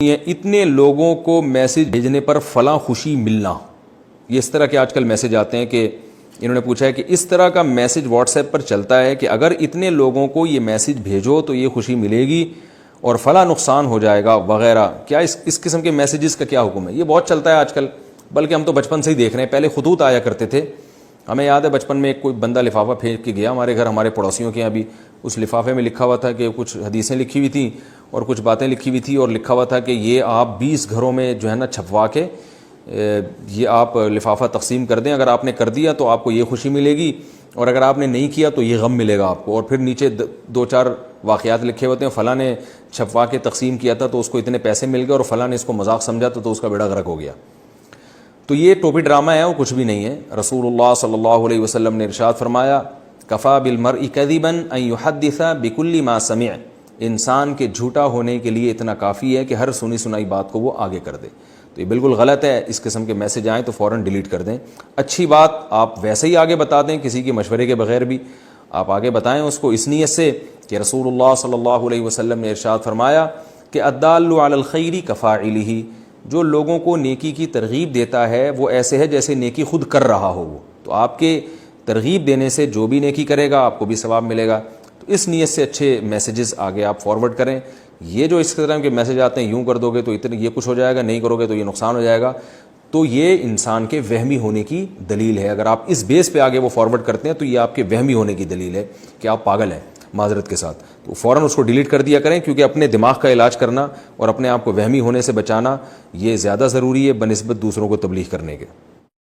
یہ اتنے لوگوں کو میسج بھیجنے پر فلاں خوشی ملنا، یہ اس طرح کے آج کل میسج آتے ہیں کہ انہوں نے پوچھا ہے کہ اس طرح کا میسج واٹس ایپ پر چلتا ہے کہ اگر اتنے لوگوں کو یہ میسج بھیجو تو یہ خوشی ملے گی اور فلاں نقصان ہو جائے گا وغیرہ. کیا اس قسم کے میسیجز کا کیا حکم ہے؟ یہ بہت چلتا ہے آج کل، بلکہ ہم تو بچپن سے ہی دیکھ رہے ہیں. پہلے خطوط آیا کرتے تھے، ہمیں یاد ہے بچپن میں ایک کوئی بندہ لفافہ پھینک کے گیا ہمارے گھر، ہمارے پڑوسیوں کے یہاں بھی. اس لفافے میں لکھا ہوا تھا کہ کچھ حدیثیں لکھی ہوئی تھیں اور کچھ باتیں لکھی ہوئی تھی، اور لکھا ہوا تھا کہ یہ آپ 20 گھروں میں جو ہے نا چھپوا کے یہ آپ لفافہ تقسیم کر دیں. اگر آپ نے کر دیا تو آپ کو یہ خوشی ملے گی، اور اگر آپ نے نہیں کیا تو یہ غم ملے گا آپ کو. اور پھر نیچے 2-4 واقعات لکھے ہوتے ہیں، فلاں نے چھپوا کے تقسیم کیا تھا تو اس کو اتنے پیسے مل گئے، اور فلاں نے اس کو مذاق سمجھا تو اس کا بیڑا غرق ہو گیا. تو یہ ٹوپی ڈرامہ ہے، وہ کچھ بھی نہیں ہے. رسول اللہ صلی اللہ علیہ وسلم نے ارشاد فرمایا، کفا بالمرء کذبا ان یحدث بکل ما سمع. انسان کے جھوٹا ہونے کے لیے اتنا کافی ہے کہ ہر سنی سنائی بات کو وہ آگے کر دے. تو یہ بالکل غلط ہے. اس قسم کے میسج آئیں تو فوراً ڈیلیٹ کر دیں. اچھی بات آپ ویسے ہی آگے بتا دیں، کسی کے مشورے کے بغیر بھی آپ آگے بتائیں اس کو، اس نیت سے کہ رسول اللہ صلی اللہ علیہ وسلم نے ارشاد فرمایا کہ الدال علی الخیر کفاعلہ. جو لوگوں کو نیکی کی ترغیب دیتا ہے وہ ایسے ہے جیسے نیکی خود کر رہا ہو وہ. تو آپ کے ترغیب دینے سے جو بھی نیکی کرے گا آپ کو بھی ثواب ملے گا. تو اس نیت سے اچھے میسیجز آگے آپ فارورڈ کریں. یہ جو اس طرح کے میسج آتے ہیں، یوں کر دو گے تو اتنے یہ کچھ ہو جائے گا، نہیں کرو گے تو یہ نقصان ہو جائے گا، تو یہ انسان کے وہمی ہونے کی دلیل ہے. اگر آپ اس بیس پہ آگے وہ فارورڈ کرتے ہیں تو یہ آپ کے وہمی ہونے کی دلیل ہے کہ آپ پاگل ہیں معذرت کے ساتھ. تو فوراً اس کو ڈیلیٹ کر دیا کریں، کیونکہ اپنے دماغ کا علاج کرنا اور اپنے آپ کو وہمی ہونے سے بچانا یہ زیادہ ضروری ہے بنسبت دوسروں کو تبلیغ کرنے کے.